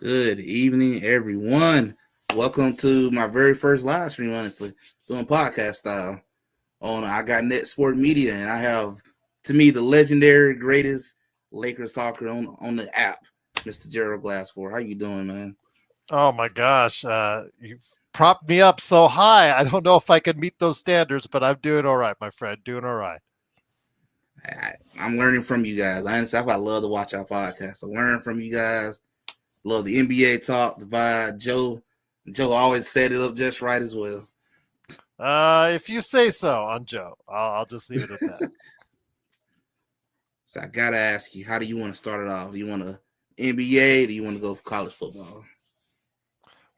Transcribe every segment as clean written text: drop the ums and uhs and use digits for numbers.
Good evening, everyone. Welcome to my very first live stream, honestly, doing podcast style on I Got Net Sport Media, and I have, to me, the legendary greatest Lakers talker on the app, Mr. Gerald Glassford. How you doing, man? Oh my gosh, you've propped me up so high. I don't know if I can meet those standards, but I'm doing all right, my friend. Doing all right. I'm learning from you guys. Honestly, I love to watch our podcast. I learn from you guys. Love the NBA talk, the vibe. Joe always set it up just right as well. If you say so, on Joe, I'll just leave it at that. So I gotta ask you, how do you want to start it off? Do you want to NBA? Do you want to go for college football?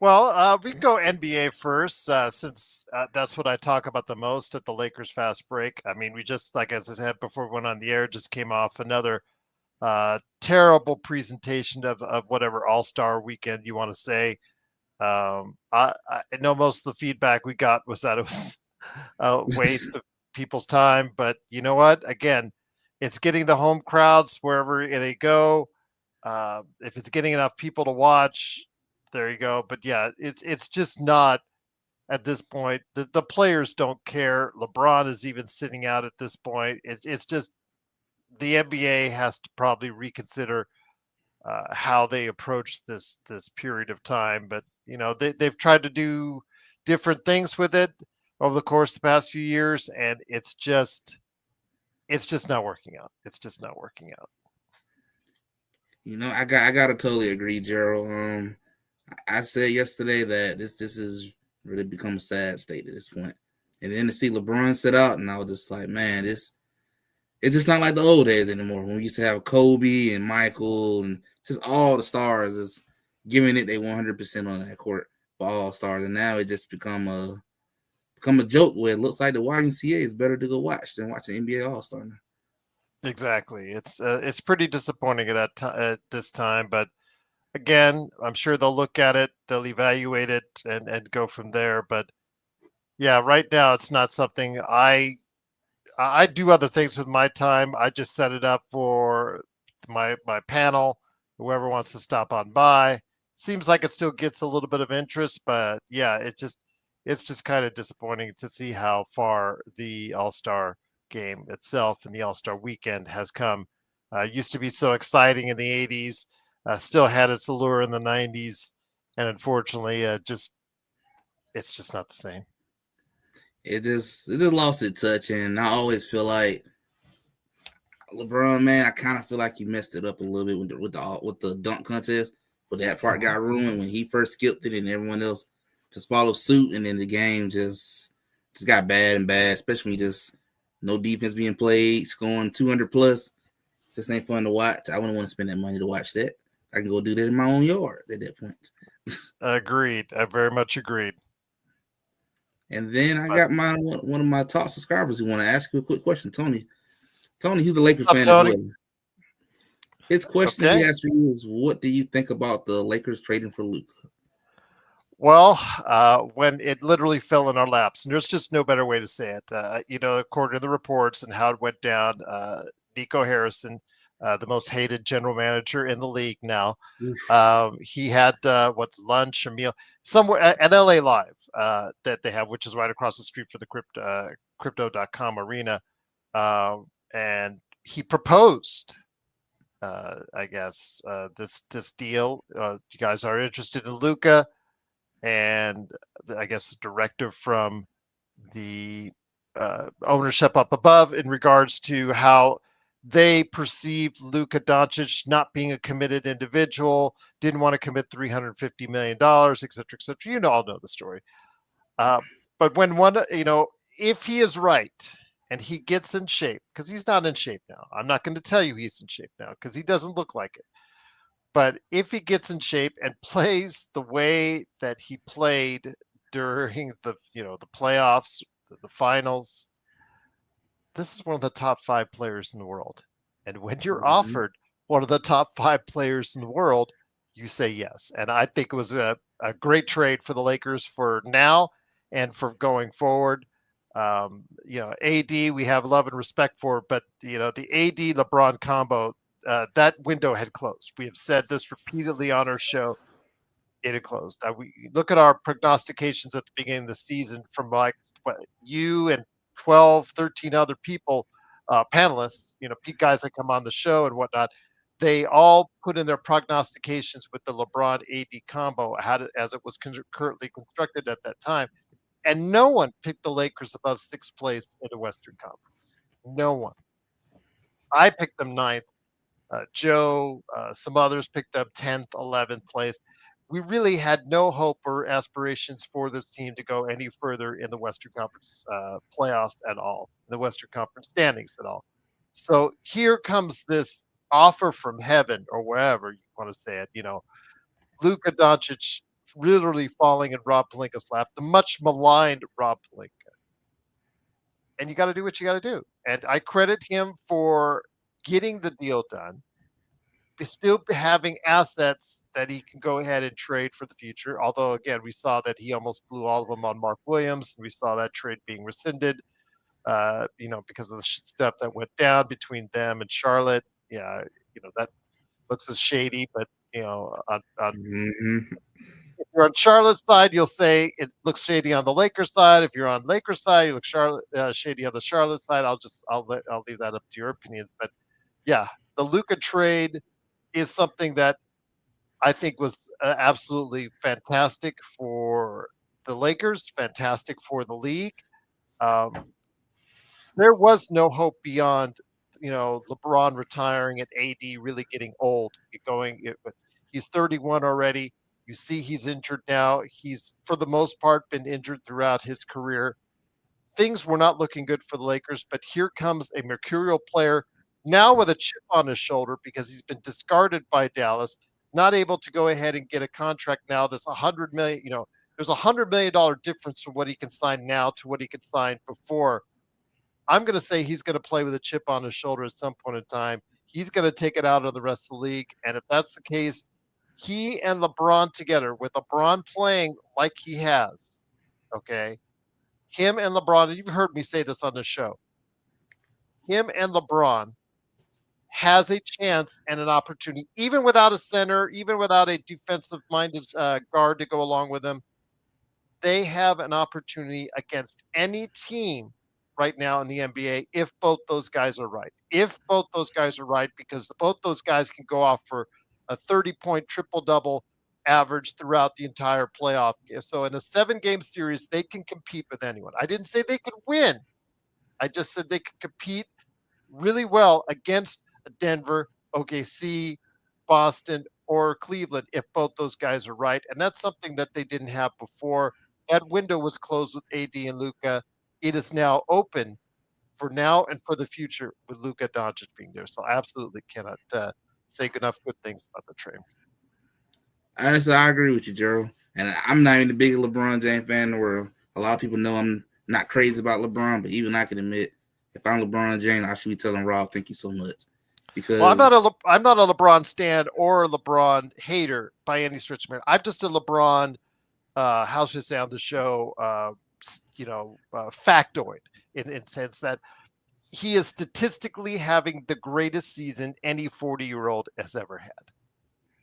Well, we can go NBA first, since that's what I talk about the most at the Lakers Fast Break. I mean, we just, like as I said before we went on the air, just came off another terrible presentation of whatever All Star weekend you want to say. I know most of the feedback we got was that it was a waste of people's time, but you know what? Again, it's getting the home crowds wherever they go. If it's getting enough people to watch, there you go. But yeah, it's just not at this point. The players don't care. LeBron is even sitting out at this point. It's just the NBA has to probably reconsider how they approach this period of time. But you know, they've tried to do different things with it over the course of the past few years, and it's just not working out. It's just not working out. I gotta totally agree, Gerald. I said yesterday that this is really become a sad state at this point. And then to see LeBron sit out, and I was just like, man, this it's just not like the old days anymore. When we used to have Kobe and Michael and just all the stars is giving it they 100% on that court for all stars, and now it just become a joke where it looks like the YMCA is better to go watch than watching NBA All Star now. Exactly. It's pretty disappointing at this time, but again, I'm sure they'll look at it, they'll evaluate it, and go from there. But yeah, right now it's not something I do other things with my time. I just set it up for my panel. Whoever wants to stop on by. Seems like it still gets a little bit of interest, but yeah, it's just kind of disappointing to see how far the All Star game itself and the All Star weekend has come. Used to be so exciting in the '80s, still had its allure in the '90s, and unfortunately, just it's just not the same. It just lost its touch, and I always feel like LeBron, man, I kind of feel like he messed it up a little bit with the dunk contest, but that part Hmm. got ruined when he first skipped it, and everyone else just followed suit, and then the game just got bad and bad, especially when just no defense being played, scoring 200 plus. Just ain't fun to watch. I wouldn't want to spend that money to watch that. I can go do that in my own yard at that point. Agreed. I very much agreed. And then I But got one of my top subscribers who want to ask you a quick question, Tony. Tony, he's a Lakers up, fan as Tony. well. His question he Okay. asked for you is, "What do you think about the Lakers trading for Luka?" Well, when it literally fell in our laps, and there's just no better way to say it. According to the reports and how it went down, Nico Harrison, the most hated general manager in the league now, he had what lunch or meal somewhere at LA Live that they have, which is right across the street from the crypto.com arena, and he proposed. I guess this deal. You guys are interested in Luca, and I guess the directive from the ownership up above in regards to how they perceived Luka Doncic not being a committed individual, didn't want to commit $350 million, et cetera, et cetera. All know the story. Uh, but when if he is right and he gets in shape, because he's not in shape now, I'm not going to tell you he's in shape now because he doesn't look like it. But if he gets in shape and plays the way that he played during the playoffs, the finals, this is one of the top five players in the world. And when you're Mm-hmm. offered one of the top five players in the world, you say yes. And I think it was a great trade for the Lakers for now and for going forward. AD, we have love and respect for, but the AD LeBron combo, that window had closed. We have said this repeatedly on our show. it closed. We look at our prognostications at the beginning of the season from like what you and 12, 13 other people, panelists, guys that come on the show and whatnot. They all put in their prognostications with the LeBron AD combo as it was currently constructed at that time. And no one picked the Lakers above sixth place in the Western Conference. No one. I picked them ninth. Joe, some others picked up 10th, 11th place. We really had no hope or aspirations for this team to go any further in the Western Conference playoffs at all, the Western Conference standings at all. So here comes this offer from heaven, or wherever you want to say it. Luka Doncic literally falling in Rob Pelinka's lap, the much maligned Rob Pelinka. And you got to do what you got to do. And I credit him for getting the deal done, still having assets that he can go ahead and trade for the future. Although, again, we saw that he almost blew all of them on Mark Williams. We saw that trade being rescinded, because of the stuff that went down between them and Charlotte. Yeah, that looks as shady, but, Mm-hmm. if you're on Charlotte's side, you'll say it looks shady on the Lakers side. If you're on Lakers side, you look shady on the Charlotte side. I'll leave that up to your opinions. But yeah, the Luka trade is something that I think was absolutely fantastic for the Lakers, fantastic for the league. Um, there was no hope beyond, LeBron retiring and AD really getting old, but he's 31 already. You see, he's injured now. He's, for the most part, been injured throughout his career. Things were not looking good for the Lakers, but here comes a mercurial player now with a chip on his shoulder because he's been discarded by Dallas, not able to go ahead and get a contract now that's 100 million. There's $100 million difference from what he can sign now to what he could sign before. I'm going to say he's going to play with a chip on his shoulder at some point in time. He's going to take it out on the rest of the league. And if that's the case, he and LeBron together, with LeBron playing like he has, okay, him and LeBron, and you've heard me say this on the show, him and LeBron has a chance and an opportunity, even without a center, even without a defensive minded guard to go along with him. They have an opportunity against any team right now in the NBA if both those guys are right. If both those guys are right, because both those guys can go off for a 30-point triple double average throughout the entire playoff. So in a 7-game series, they can compete with anyone. I didn't say they could win. I just said they could compete really well against Denver, OKC, Boston, or Cleveland if both those guys are right. And that's something that they didn't have before. That window was closed with AD and Luka. It is now open for now and for the future with Luka Doncic being there. So I absolutely cannot say enough good things about the trade. Honestly, I agree with you, Gerald. And I'm not even the biggest LeBron James fan in the world. A lot of people know I'm not crazy about LeBron, but even I can admit, if I'm LeBron James, I should be telling Rob, "Thank you so much." Well, I'm Because not a LeBron stan or a LeBron hater by any stretch of the I'm just a LeBron. How should I say on the show? Factoid in sense that he is statistically having the greatest season any 40-year-old has ever had.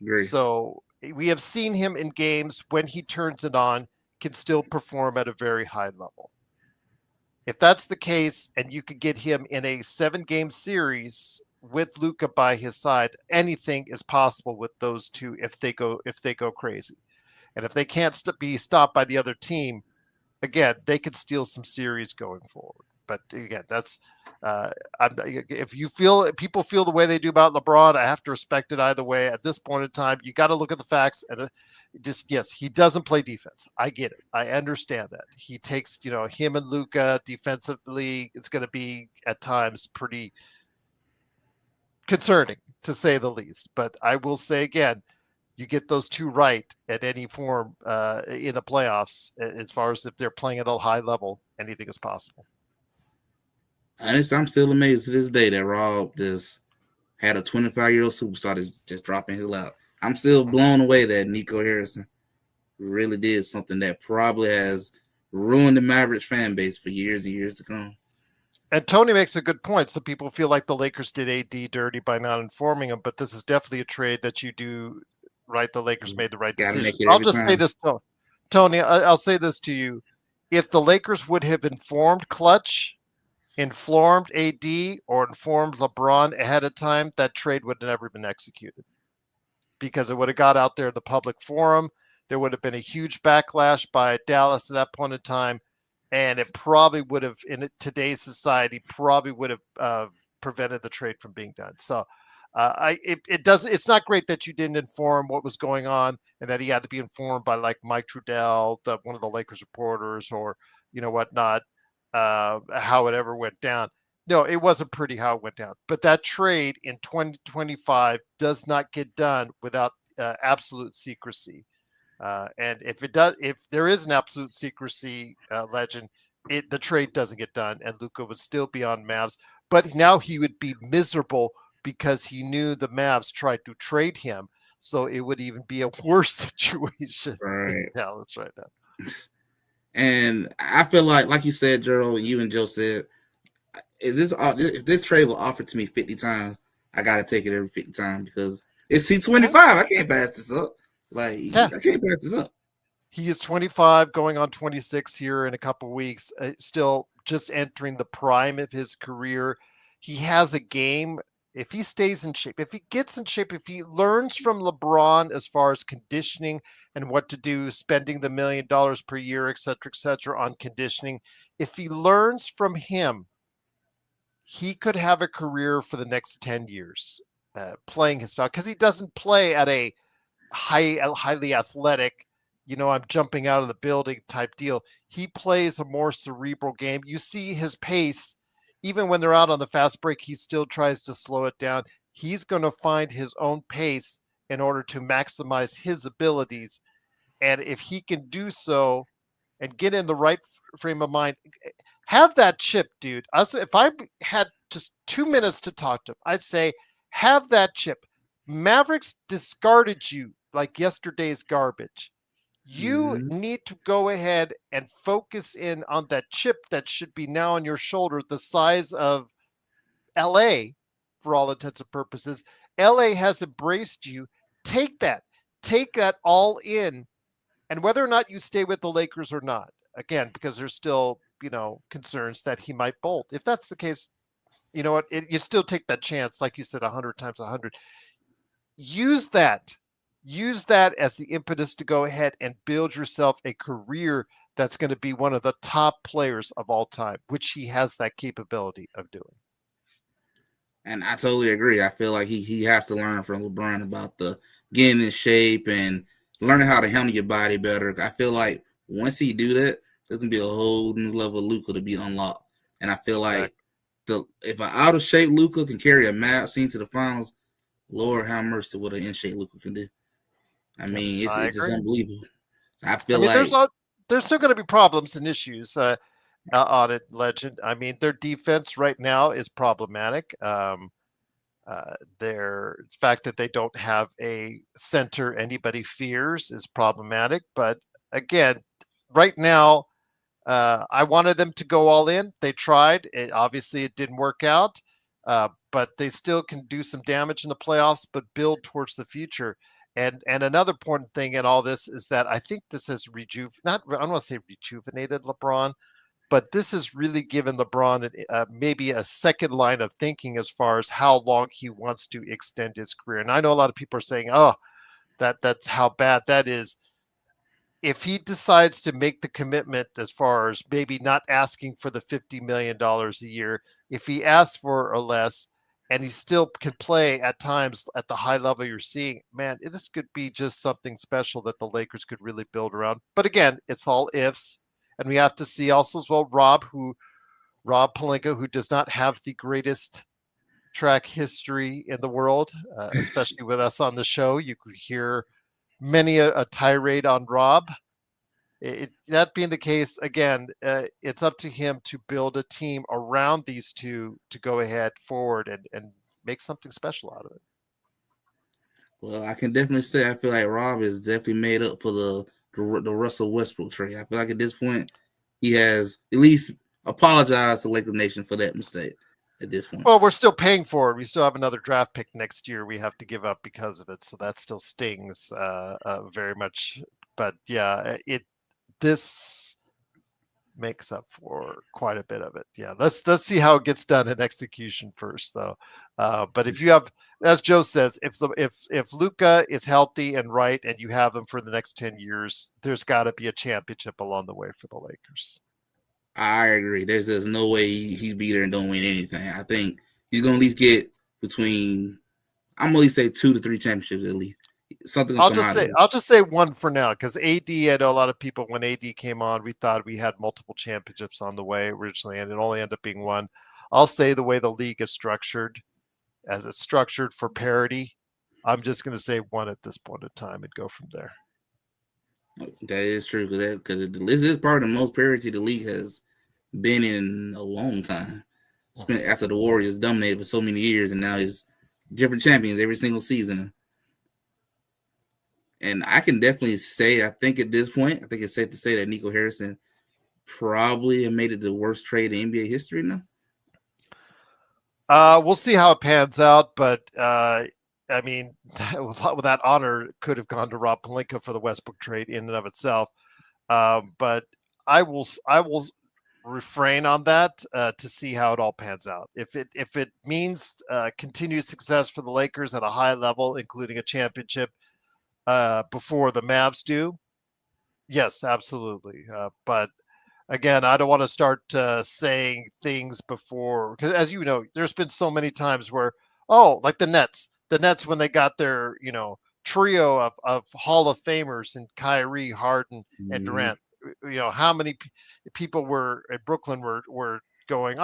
agree. So we have seen him in games when he turns it on, can still perform at a very high level. If that's the case, and you could get him in a 7-game series with Luka by his side, anything is possible with those two if they go crazy. And if they can't be stopped by the other team, again, they could steal some series going forward. But again, that's if people feel the way they do about LeBron, I have to respect it either way. At this point in time, you got to look at the facts and yes, he doesn't play defense. I get it. I understand that. He takes, him and Luka defensively, it's going to be at times pretty concerning to say the least. But I will say again, you get those two right at any form in the playoffs, as far as if they're playing at a high level, anything is possible. Honestly, I'm still amazed to this day that Rob just had a 25-year-old superstar just dropping his lap. I'm still blown away that Nico Harrison really did something that probably has ruined the Mavericks fan base for years and years to come. And Tony makes a good point. Some people feel like the Lakers did AD dirty by not informing him, but this is definitely a trade that you do right? The Lakers made the right Got to decision. make it I'll every just say time. this, Tony. I'll say this to you: if the Lakers would have informed Clutch, informed AD, or informed LeBron ahead of time, that trade would have never been executed because it would have got out there in the public forum. There would have been a huge backlash by Dallas at that point in time, and it probably would have, in today's society, probably would have prevented the trade from being done. So, it does. It's not great that you didn't inform what was going on, and that he had to be informed by like Mike Trudell, one of the Lakers reporters, or whatnot, how it ever went down. No, it wasn't pretty how it went down. But that trade in 2025 does not get done without absolute secrecy. And if it does, if there is an absolute secrecy legend, the trade doesn't get done, and Luka would still be on Mavs. But now he would be miserable because he knew the Mavs tried to trade him, so it would even be a worse situation in Right. Dallas right now. And I feel like you said, Gerald, and you and Joe said, if this trade was offered to me 50 times, I got to take it every 50 times because it's C25. I can't pass this up. Like, Yeah, I can't pass this up. he is 25, going on 26 here in a couple of weeks. Still just entering the prime of his career. He has a game. If he stays in shape, if he gets in shape, if he learns from LeBron as far as conditioning and what to do, spending the $1 million per year, et cetera, on conditioning, if he learns from him, he could have a career for the next 10 years playing his style because he doesn't play at a highly athletic, I'm jumping out of the building type deal. He plays a more cerebral game. You see his pace, even when they're out on the fast break, he still tries to slow it down. He's going to find his own pace in order to maximize his abilities. And if he can do so and get in the right frame of mind, have that chip, dude. If I had just 2 minutes to talk to him, I'd say, have that chip. Mavericks discarded you like yesterday's garbage. You Mm-hmm. need to go ahead and focus in on that chip that should be now on your shoulder, the size of LA for all intents and purposes. LA has embraced you. Take that. Take that all in. And whether or not you stay with the Lakers or not, again, because there's still, concerns that he might bolt. If that's the case, you know what? You still take that chance, like you said, 100 times 100. Use that. Use that as the impetus to go ahead and build yourself a career that's going to be one of the top players of all time, which he has that capability of doing. And I totally agree. I feel like he has to learn from LeBron about the getting in shape and learning how to handle your body better. I feel like once he do that, there's gonna be a whole new level of Luka to be unlocked. And I feel like Exactly. if an out of shape Luka can carry a Mavs team to the finals, Lord have mercy what an in shape Luka can do. I Yep, mean, it's I it's just agree. unbelievable. I I feel mean, like there's still going to be problems and issues on it, Legend. I mean, their defense right now is problematic. Their fact that they don't have a center anybody fears is problematic. But again, right now, I wanted them to go all in. They tried. Obviously, it didn't work out, but they still can do some damage in the playoffs, but build towards the future. And another important thing in all this is that I think this has not I don't want to say rejuvenated LeBron, but this has really given LeBron maybe a second line of thinking as far as how long he wants to extend his career. And I know a lot of people are saying, "Oh, that's how bad that is." If he decides to make the commitment as far as maybe not asking for the $50 million a year, if he asks for or less, and he still can play at times at the high level you're seeing, man, this could be just something special that the Lakers could really build around. But again, it's all ifs. And we have to see also as well Rob Palenka, who does not have the greatest track history in the world, especially with us on the show. You could hear many a tirade on Rob. That being the case, again, it's up to him to build a team around these two to go ahead forward and make something special out of it. well, I can definitely say I feel like Rob is definitely made up for the Russell Westbrook trade. I feel like at this point he has at least apologized to Laker Nation for that mistake. at this point. Well, we're still paying for it. We still have another draft pick next year we have to give up because of it. So that still stings very much. But yeah, it this makes up for quite a bit of it. Yeah, let's see how it gets done in execution first, though. But if you have, as Joe says, if Luka is healthy and right, and you have him for the next 10 years, there's got to be a championship along the way for the Lakers. I agree. There's no way he's be there and don't win anything. I think he's gonna at least get between. I'm gonna at least say 2 to 3 championships at least. Something gonna come out of it. I'll just say one for now because AD. I know a lot of people when AD came on, we thought we had multiple championships on the way originally, and it only ended up being one. I'll say the way the league is structured, as it's structured for parity, I'm just going to say one at this point in time and go from there. That is true because this is part of the most parity the league has been in a long time. Spent after the Warriors dominated for so many years, and now it's different champions every single season. And I can definitely say, I think at this point, I think it's safe to say that Nico Harrison probably made it the worst trade in NBA history now. We'll see how it pans out, but I mean, that honor could have gone to Rob Pelinka for the Westbrook trade in and of itself. But I will refrain on that to see how it all pans out. If it means continued success for the Lakers at a high level, including a championship before the Mavs do, yes, absolutely. But again, I don't want to start saying things before because, as you know, there's been so many times where, like the Nets when they got their trio of Hall of Famers and Kyrie, Harden, and Durant. How many people were at Brooklyn were going,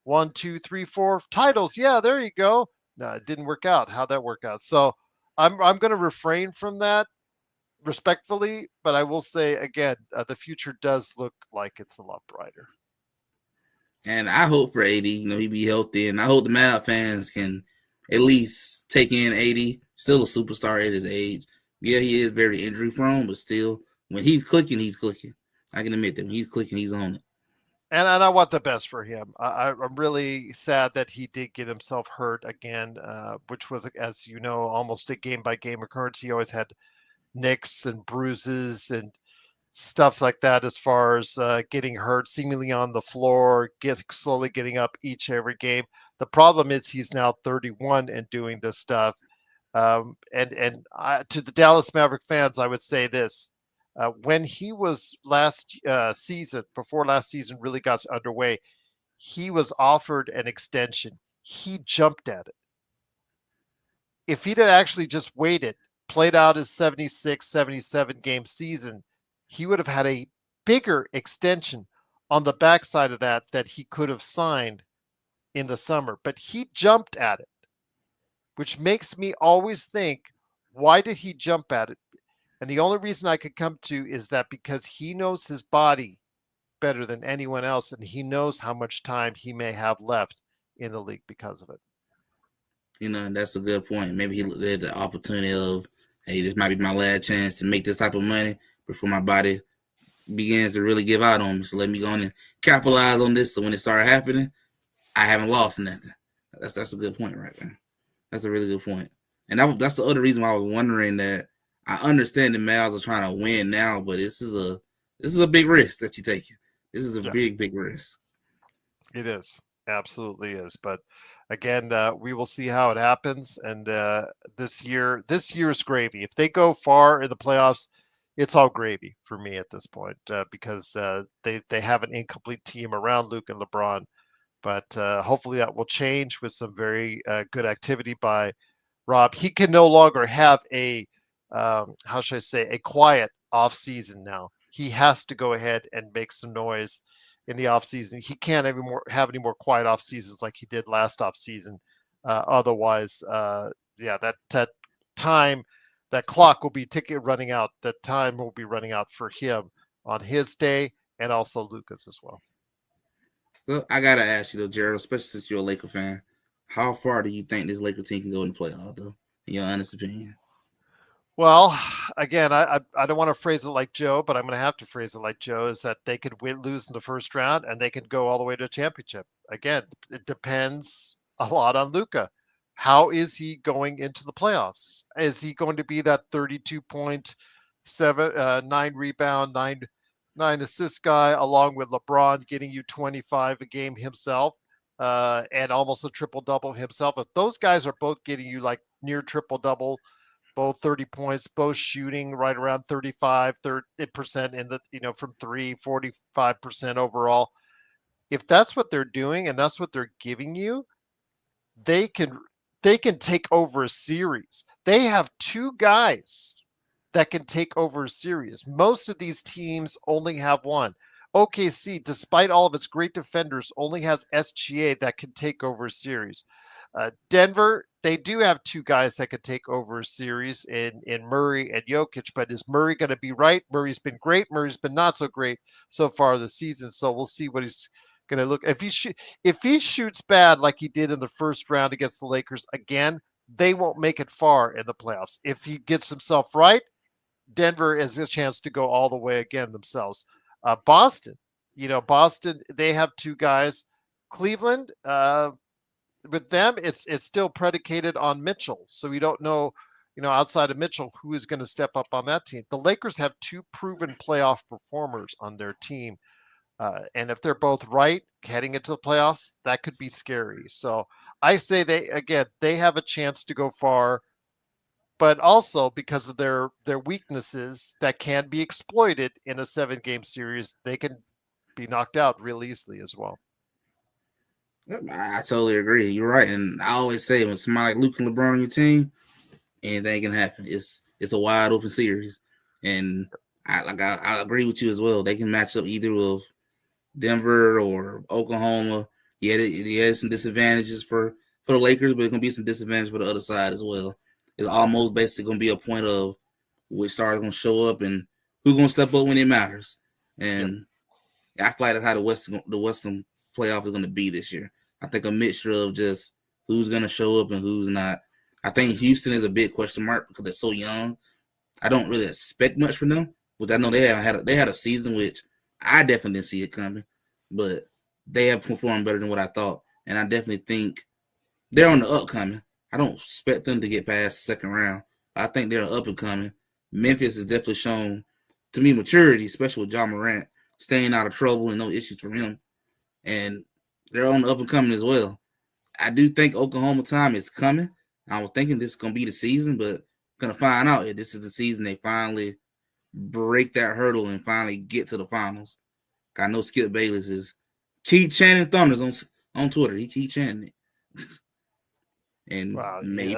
1, 2, 3, 4 titles. Yeah, there you go. No, it didn't work out. How'd that work out? So I'm going to refrain from that respectfully, but I will say again, the future does look like it's a lot brighter. And I hope for AD, he be healthy, and I hope the Mavs fans can at least take in AD. Still a superstar at his age. Yeah, he is very injury prone, but still, when he's clicking, he's clicking. I can admit that when he's clicking, he's on it. And I want the best for him. I'm really sad that he did get himself hurt again, which was, as you know, almost a game by game occurrence. He always had nicks and bruises and stuff like that as far as getting hurt seemingly on the floor, slowly getting up every game. The problem is he's now 31 and doing this stuff. To the Dallas Maverick fans, I would say this. When he was last season, before last season really got underway, he was offered an extension. He jumped at it. If he'd actually just waited, played out his 76, 77 game season, he would have had a bigger extension on the backside of that he could have signed in the summer. But he jumped at it, which makes me always think, why did he jump at it? And the only reason I could come to is that because he knows his body better than anyone else, and he knows how much time he may have left in the league because of it. That's a good point. Maybe he had the opportunity of, hey, this might be my last chance to make this type of money before my body begins to really give out on me. So let me go on and capitalize on this. So when it started happening, I haven't lost nothing. That's a good point right there. That's a really good point. And that's the other reason why I was wondering that. I understand the Mavs are trying to win now, but this is a big risk that you're taking. This is a big risk. It is. Absolutely is. But again, we will see how it happens. And this year's gravy. If they go far in the playoffs, it's all gravy for me at this point because they have an incomplete team around Luka and LeBron. But hopefully that will change with some very good activity by Rob. He can no longer have a quiet off season now. He has to go ahead and make some noise in the off season. He can't have any more quiet off seasons like he did last off season. Otherwise, that time, that clock will be running out. That time will be running out for him on his day and also Luka's as well. So I gotta ask you though, Gerald, especially since you're a Laker fan, how far do you think this Laker team can go in the playoff though? In your honest opinion. Well, again, I don't want to phrase it like Joe, but I'm going to have to phrase it like Joe, is that they could lose in the first round and they could go all the way to a championship. again, it depends a lot on Luka. How is he going into the playoffs? Is he going to be that 32.7, 9 rebound, nine assist guy, along with LeBron getting you 25 a game himself, and almost a triple double himself? If those guys are both getting you like near triple double, both 30 points, both shooting right around 35% in the, from 45% overall. If that's what they're doing and that's what they're giving you, they can they can take over a series. They have two guys that can take over a series. Most of these teams only have one. OKC, despite all of its great defenders, only has SGA that can take over a series. Denver, they do have two guys that could take over a series in Murray and Jokic, but is Murray going to be right? Murray's been great. Murray's been not so great so far this season. So we'll see what he's going to look. If he shoots bad like he did in the first round against the Lakers again, they won't make it far in the playoffs. If he gets himself right, Denver has a chance to go all the way again themselves. Boston, Boston, they have two guys. Cleveland, with them, it's still predicated on Mitchell. So we don't know, outside of Mitchell, who is going to step up on that team. The Lakers have two proven playoff performers on their team. And if they're both right heading into the playoffs, that could be scary. So I say they have a chance to go far, but also because of their weaknesses that can be exploited in a 7-game series, they can be knocked out real easily as well. I totally agree. You're right, and I always say when somebody like Luka and LeBron on your team, anything can happen. It's a wide open series, and I agree with you as well. They can match up either with Denver or Oklahoma. Yeah, there's some disadvantages for the Lakers, but it's gonna be some disadvantages for the other side as well. It's almost basically gonna be a point of which stars gonna show up and who's gonna step up when it matters. Yep. And I feel like that's how the Western playoff is gonna be this year. I think a mixture of just who's gonna show up and who's not. I think Houston is a big question mark because they're so young. I don't really expect much from them, which I know they had a season which I definitely didn't see it coming, but they have performed better than what I thought, and I definitely think they're on the upcoming. I don't expect them to get past the second round. I think they're up and coming. Memphis has definitely shown to me maturity, especially with John Morant staying out of trouble and no issues for him, and they're on the up and coming as well. I do think Oklahoma time is coming. I was thinking this is gonna be the season, but gonna find out if this is the season they finally break that hurdle and finally get to the finals. I know Skip Bayless is keep chanting Thunders on Twitter. He keep chanting it, and Wow. maybe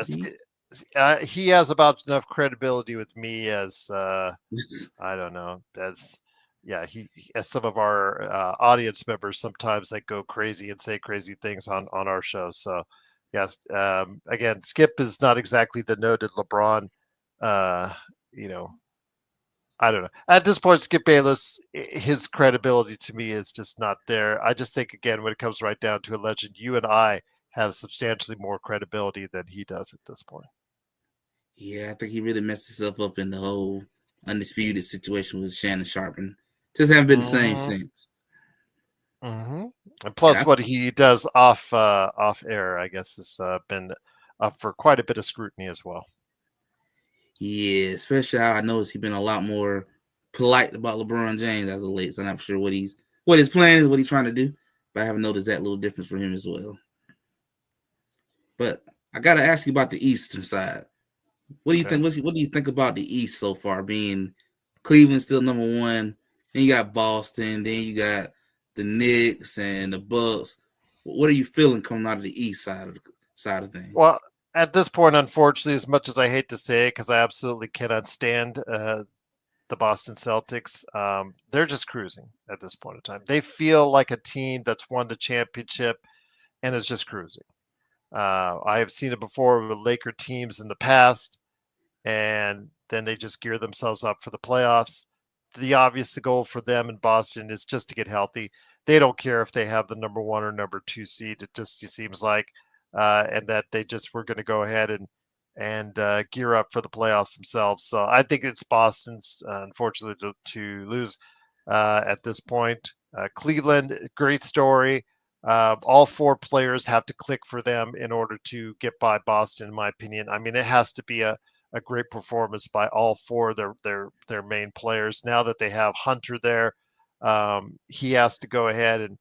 He has about enough credibility with me as I don't know, as yeah, as some of our audience members sometimes they go crazy and say crazy things on our show. So yes, again, Skip is not exactly the noted LeBron. Uh, you know, I don't know. At this point, Skip Bayless, his credibility to me is just not there. I just think again, when it comes right down to a legend, you and I have substantially more credibility than he does at this point. yeah, I think he really messed himself up in the whole undisputed situation with Shannon Sharp, and just haven't been the same Mm-hmm. since. Mm-hmm. And And plus, what he does off air, I guess, has been up for quite a bit of scrutiny as well. yeah, especially how I noticed he's been a lot more polite about LeBron James as of late. So I'm not sure what his plan is, what he's trying to do, but I haven't noticed that little difference for him as well. But I gotta ask you about the Eastern side. What do you Okay. think? What do you think about the East so far? Being Cleveland still number one, then you got Boston, then you got the Knicks and the Bucks. What are you feeling coming out of the East side of Well, things? at this point, unfortunately, as much as I hate to say it, because I absolutely cannot stand the Boston Celtics, they're just cruising at this point in time. They feel like a team that's won the championship and is just cruising. I have seen it before with Laker teams in the past, and then they just gear themselves up for the playoffs. The goal for them in Boston is just to get healthy. They don't care if they have the number one or number two seed. It just seems like, and that they just were going to go ahead and gear up for the playoffs themselves. So I think it's Boston's, unfortunately, to lose at this point. Cleveland, great story. All four players have to click for them in order to get by Boston, in my opinion. I mean, it has to be a great performance by all four of their main players. Now that they have Hunter there, he has to go ahead and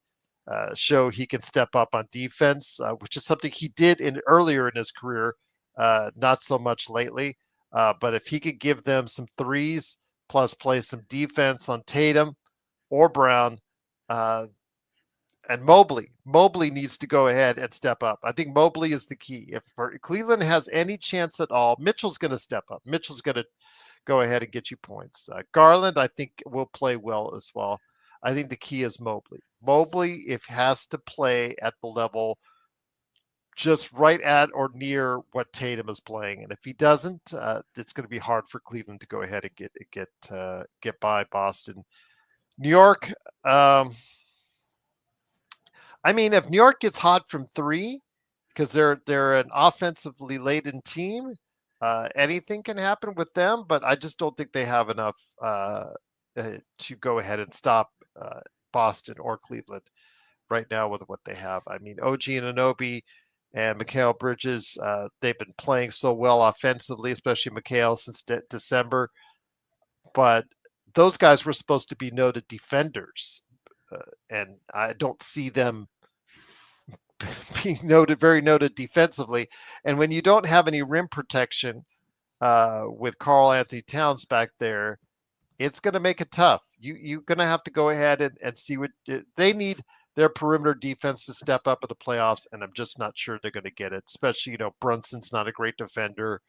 show he can step up on defense, which is something he did earlier in his career, not so much lately. But if he could give them some threes plus play some defense on Tatum or Brown, uh, and Mobley needs to go ahead and step up. I think Mobley is the key. If Cleveland has any chance at all, Mitchell's going to step up. Mitchell's going to go ahead and get you points. Garland, I think, will play well as well. I think the key is Mobley. Mobley, if has to play at the level just right at or near what Tatum is playing, and if he doesn't, it's going to be hard for Cleveland to go ahead and get by Boston. New York. I mean, if New York gets hot from three, because they're an offensively laden team, anything can happen with them. But I just don't think they have enough to go ahead and stop Boston or Cleveland right now with what they have. I mean, OG and Anunoby and Mikal Bridges, they've been playing so well offensively, especially Mikal since December. But those guys were supposed to be noted defenders, and I don't see them being very noted defensively. And when you don't have any rim protection with Karl Anthony Towns back there, it's going to make it tough. You're going to have to go ahead and see what they need. Their perimeter defense to step up in the playoffs, and I'm just not sure they're going to get it. Especially, Brunson's not a great defender,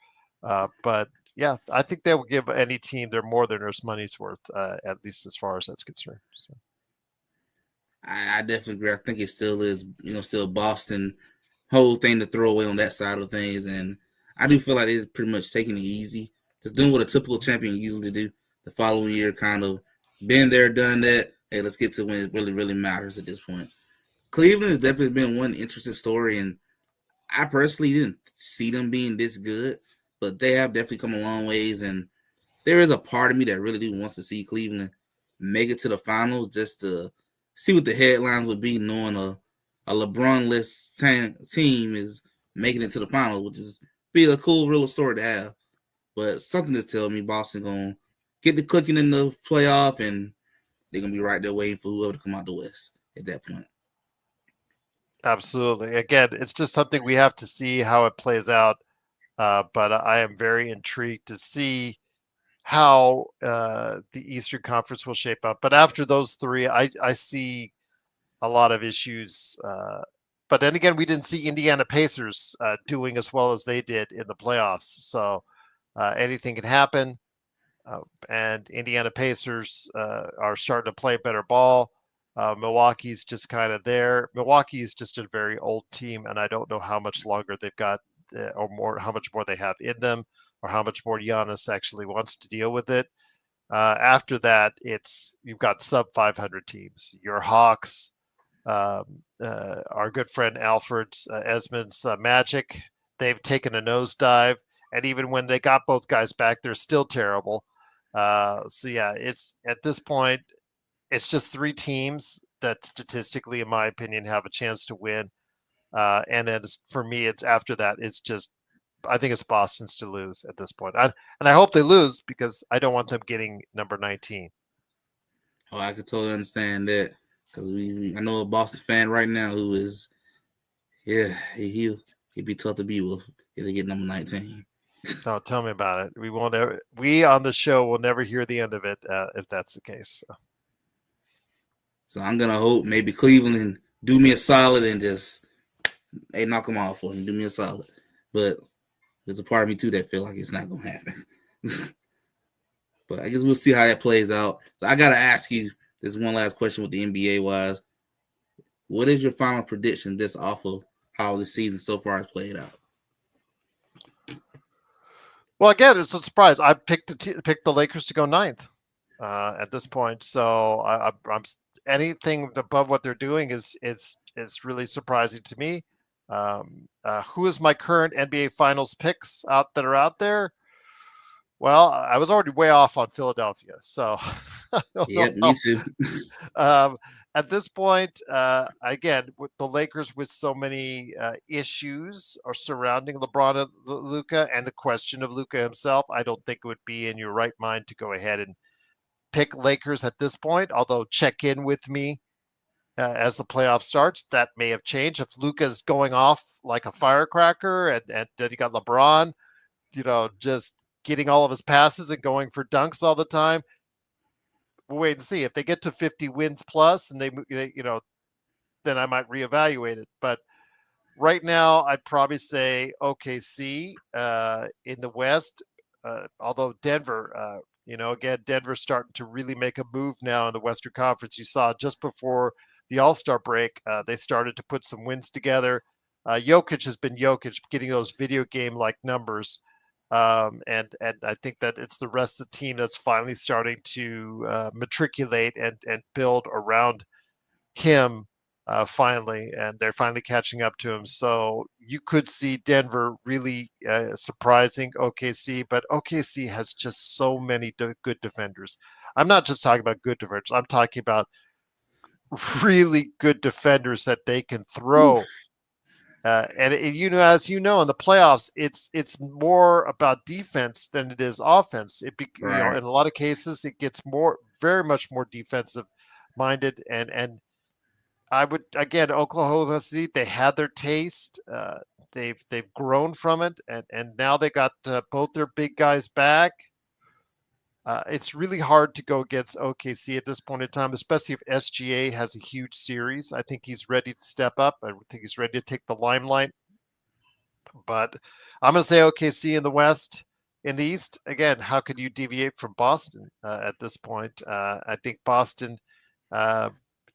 but yeah, I think they will give any team their more than their money's worth, at least as far as that's concerned. So. I definitely agree. I think it still is, still Boston whole thing to throw away on that side of things, and I do feel like they're pretty much taking it easy, just doing what a typical champion usually do. The following year, kind of been there, done that. Hey, let's get to when it really, really matters at this point. Cleveland has definitely been one interesting story, and I personally didn't see them being this good, but they have definitely come a long ways, and there is a part of me that really do wants to see Cleveland make it to the finals just to see what the headlines would be, knowing a LeBron-less team is making it to the finals, which is be a cool, real story to have. But something to tell me Boston gonna get the clicking in the playoff, and they're gonna be right there waiting for whoever to come out the West at that point. Absolutely. Again, it's just something we have to see how it plays out. But I am very intrigued to see how the Eastern Conference will shape up. But after those three, I see a lot of issues. But then again, we didn't see Indiana Pacers doing as well as they did in the playoffs. So anything can happen. And Indiana Pacers are starting to play better ball. Milwaukee's just kind of there. Milwaukee is just a very old team, and I don't know how much longer they've got, or more, how much more they have in them, or how much more Giannis actually wants to deal with it. After that, you've got sub 500 teams. Your Hawks, our good friend Alfred's Esmond's Magic, they've taken a nosedive, and even when they got both guys back, they're still terrible. So yeah, it's at this point, it's just three teams that statistically, in my opinion, have a chance to win. And then for me, it's after that, it's just, I think it's Boston's to lose at this point. And I hope they lose because I don't want them getting number 19. Oh, I could totally understand that because I know a Boston fan right now who is, yeah, he'd be tough to be with if they get number 19. No, tell me about it. We on the show will never hear the end of it if that's the case. So I'm gonna hope maybe Cleveland do me a solid and just knock them off for me, do me a solid. But there's a part of me too that feel like it's not gonna happen. But I guess we'll see how that plays out. So I gotta ask you this one last question with the NBA wise. What is your final prediction this off of how the season so far has played out? Well, again, it's a surprise. I picked the Lakers to go ninth at this point. So I'm anything above what they're doing is really surprising to me. Who is my current NBA Finals picks that are out there? Well, I was already way off on Philadelphia, so I don't yeah, know me too. at this point, again, with the Lakers with so many issues are surrounding LeBron and Luka, and the question of Luka himself, I don't think it would be in your right mind to go ahead and pick Lakers at this point. Although check in with me as the playoff starts, that may have changed. If Luka's going off like a firecracker, and then you got LeBron, just getting all of his passes and going for dunks all the time. We'll wait and see. If they get to 50 wins plus, and then I might reevaluate it. But right now, I'd probably say OKC in the West. Although Denver, again, Denver's starting to really make a move now in the Western Conference. You saw just before the All-Star break, they started to put some wins together. Jokic has been Jokic, getting those video game-like numbers. And I think that it's the rest of the team that's finally starting to matriculate and build around him finally, and they're finally catching up to him. So you could see Denver really surprising OKC, but OKC has just so many good defenders. I'm not just talking about good defenders. I'm talking about really good defenders that they can throw. And as you know, in the playoffs, it's more about defense than it is offense. Right. In a lot of cases, it gets very much more defensive minded. And I would, again, Oklahoma City, they had their taste. They've grown from it, and now they got both their big guys back. It's really hard to go against OKC at this point in time, especially if SGA has a huge series. I think he's ready to step up. I think he's ready to take the limelight. But I'm going to say OKC in the West. In the East, again, how could you deviate from Boston at this point? I think Boston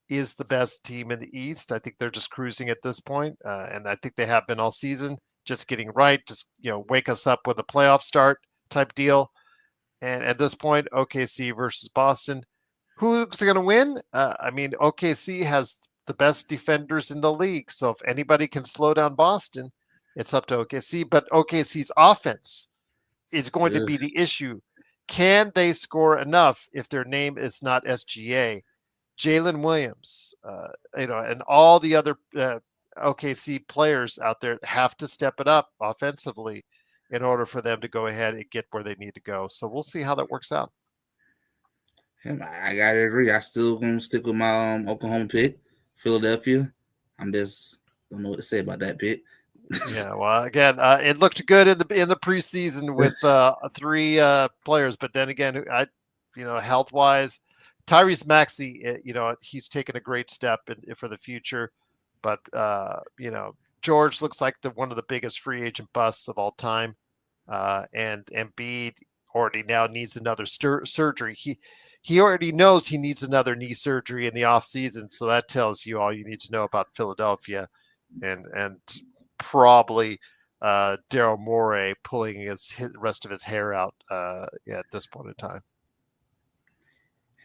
is the best team in the East. I think they're just cruising at this point, and I think they have been all season, just getting right, just wake us up with a playoff start type deal. And at this point, OKC versus Boston, who's going to win? I mean, OKC has the best defenders in the league, so if anybody can slow down Boston, it's up to OKC. But OKC's offense is going to Ugh. be the issue. Can they score enough if their name is not SGA? Jalen Williams, and all the other OKC players out there have to step it up offensively in order for them to go ahead and get where they need to go. So we'll see how that works out. I gotta agree. I still gonna stick with my Oklahoma pick, Philadelphia. I'm just don't know what to say about that pick. Yeah, well, again, it looked good in the preseason with three players, but then again, health wise, Tyrese Maxey, he's taken a great step for the future, but George looks like one of the biggest free agent busts of all time, and Embiid already now needs another surgery. He already knows he needs another knee surgery in the off season, so that tells you all you need to know about Philadelphia, and probably Daryl Morey pulling his rest of his hair out at this point in time.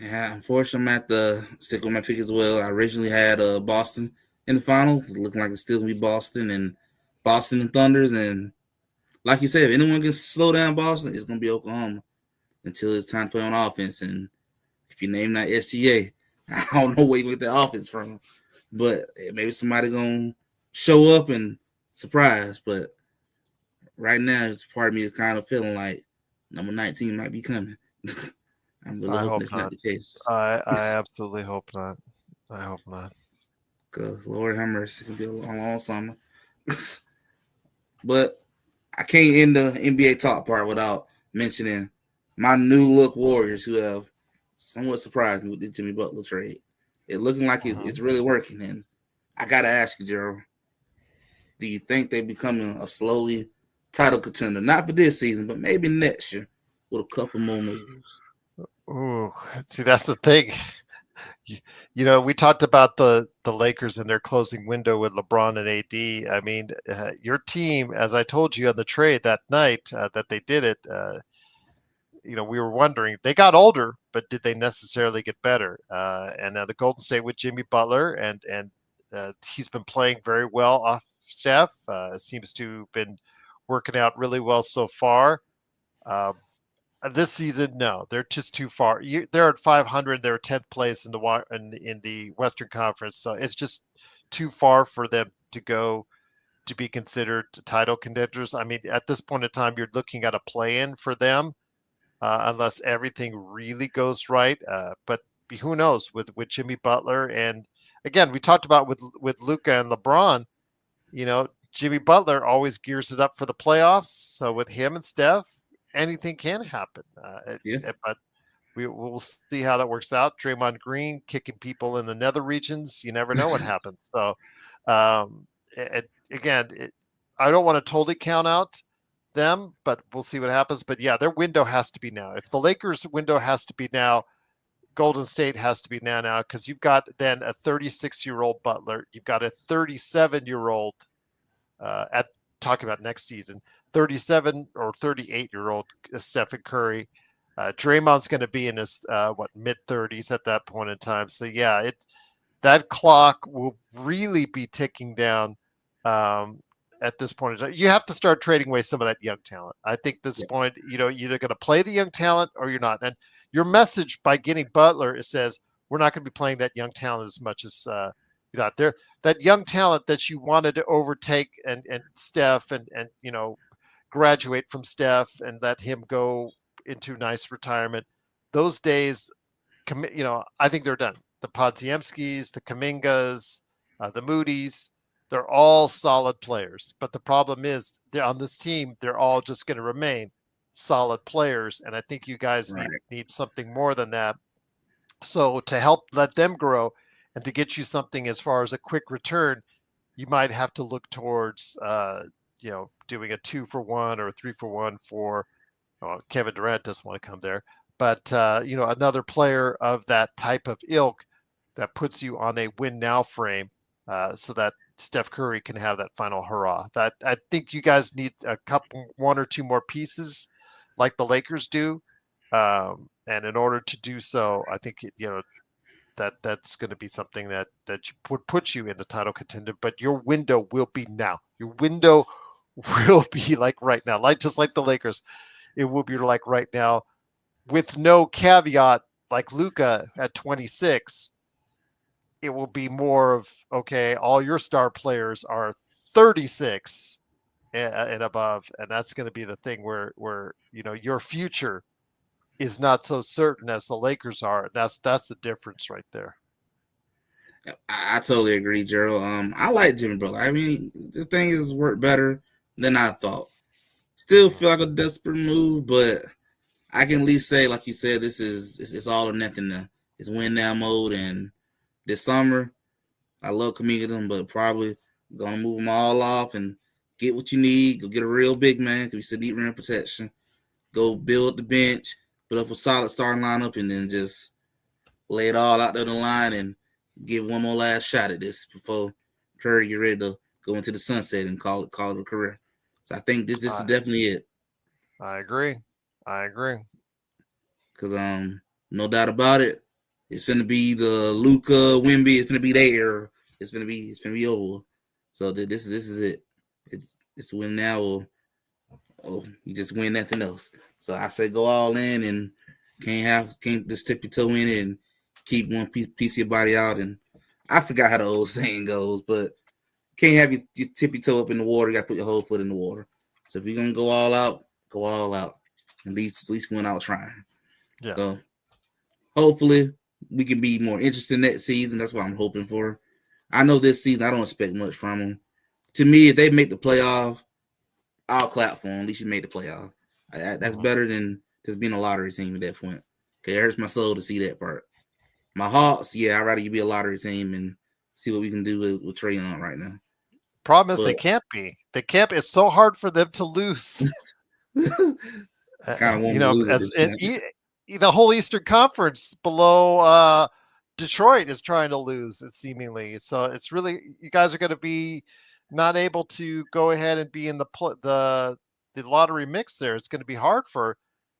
Yeah, unfortunately, I'm at the stick with my pick as well. I originally had Boston in the finals, looking like it's still gonna be Boston and Thunders, and like you said, if anyone can slow down Boston, it's gonna be Oklahoma until it's time to play on offense. And if you name that SGA, I don't know where you get that offense from, but maybe somebody gonna show up and surprise. But right now, it's part of me is kind of feeling like number 19 might be coming. I'm really I hoping hope that's not not. the case. I absolutely hope not. I hope not. Cause Lord have mercy, it can be a long summer. But I can't end the NBA talk part without mentioning my new look Warriors who have somewhat surprised me with the Jimmy Butler trade. It looking like it's really working. And I gotta ask you, Gerald, do you think they're becoming a slowly title contender? Not for this season, but maybe next year with a couple more moves. Ooh, see, that's the thing. We talked about the Lakers and their closing window with LeBron and AD. I mean, your team, as I told you on the trade that night that they did it, we were wondering they got older, but did they necessarily get better? And the Golden State with Jimmy Butler, and he's been playing very well off staff. Seems to have been working out really well so far. Uh, This season, no, they're just too far. They're at 500. They're 10th place in the Western Conference, so it's just too far for them to go to be considered title contenders. I mean, at this point in time, you're looking at a play-in for them, unless everything really goes right. But who knows with Jimmy Butler, and again, we talked about with Luka and LeBron. Jimmy Butler always gears it up for the playoffs. So with him and Steph, anything can happen. Yeah, But we'll see how that works out. Draymond Green kicking people in the nether regions. You never know what happens. So, again, I don't want to totally count out them, but we'll see what happens. But yeah, their window has to be now. If the Lakers' window has to be now, Golden State has to be now because you've got then a 36-year-old Butler, you've got a 37-year-old at talking about next season, 37 or 38-year-old Stephen Curry. Draymond's going to be in his mid 30s at that point in time. So yeah, that clock will really be ticking down at this point in time. You have to start trading away some of that young talent. I think this yeah, point, you're either going to play the young talent or you're not. And your message by getting Butler, it says we're not going to be playing that young talent as much as you're not there. That young talent that you wanted to overtake and Steph and graduate from Steph and let him go into nice retirement. Those days, I think they're done. The Podziemskis, the Kamingas, the Moody's, they're all solid players. But the problem is, they're on this team, they're all just going to remain solid players. And I think you guys right. need something more than that. So to help let them grow and to get you something as far as a quick return, you might have to look towards, doing a 2-for-1 or a 3-for-1 for Kevin Durant doesn't want to come there, but another player of that type of ilk that puts you on a win now frame, so that Steph Curry can have that final hurrah. That I think you guys need one or two more pieces, like the Lakers do, and in order to do so, I think that's going to be something that would put you in the title contender. But your window will be now. Your window will be like right now, like just like the Lakers. It will be like right now, with no caveat, like Luka at 26. It will be more of okay. All your star players are 36 and above, and that's going to be the thing where your future is not so certain as the Lakers are. That's the difference right there. I totally agree, Gerald. I like Jimmy Butler. I mean, the thing has worked better than I thought. Still Mhm. feel like a desperate move, but I can at least say, like you said, this is it's all or nothing. It's win now mode, and this summer, I love committing them, but probably gonna move them all off and get what you need. Go get a real big man because you still need rim protection. Go build the bench, build up a solid starting lineup, and then just lay it all out there on the line and give one more last shot at this before Curry get ready to go into the sunset and call it a career. So I think this is I definitely it. I agree. I agree. Cause no doubt about it, it's gonna be the Luka Wimby. It's gonna be there. It's gonna be over. So this is it. It's win now or you just win nothing else. So I say go all in and can't just tip your toe in it and keep one piece of your body out. And I forgot how the old saying goes, but can't have you tip your toe up in the water. You got to put your whole foot in the water. So if you're gonna go all out, go all out. At least win out trying. Yeah. So hopefully we can be more interested next season. That's what I'm hoping for. I know this season I don't expect much from them. To me, if they make the playoff, I'll clap for them. At least you made the playoff. That's Mhm. better than just being a lottery team at that point. Okay, it hurts my soul to see that part. My Hawks, yeah, I'd rather you be a lottery team and see what we can do with Trae Young right now. Problem is But they can't be. They can't. It's so hard for them to lose. I kind of want them to lose at As this point. the whole Eastern Conference below Detroit is trying to lose. It seemingly so. It's really you guys are going to be not able to go ahead and be in the lottery mix. There, it's going to be hard for.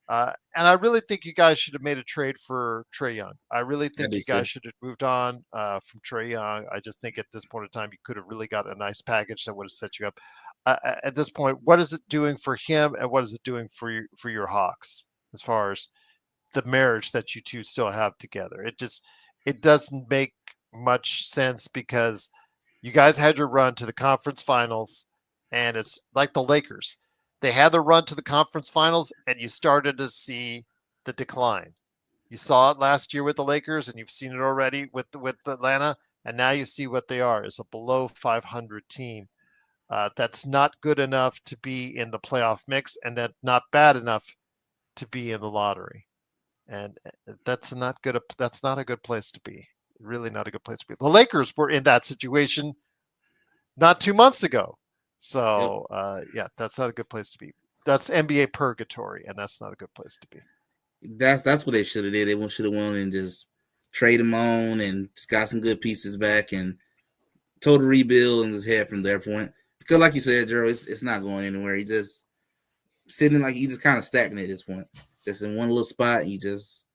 And I really think you guys should have made a trade for Trae Young. I really I think do you so. guys should have moved on from Trae Young. I just think at this point in time, you could have really got a nice package that would have set you up. At this point, what is it doing for him, and what is it doing for your Hawks? as far as the marriage that you two still have together. It doesn't make much sense because you guys had your run to the conference finals, and it's like the Lakers. They had their run to the conference finals, and you started to see the decline. You saw it last year with the Lakers, and you've seen it already with Atlanta, and now you see what they are is a below 500 team. That's not good enough to be in the playoff mix, and that's not bad enough to be in the lottery. And that's not a good place to be. Really not a good place to be. The Lakers were in that situation not 2 months ago. Yep. So yeah, that's not a good place to be. That's NBA purgatory, and that's not a good place to be. That's what they should have did. They should have won and just trade him on and just got some good pieces back and total rebuild and just head from their point. Because like you said, Gerald, it's not going anywhere. He just sitting like he just kind of stagnant at this point. Just in one little spot, and you just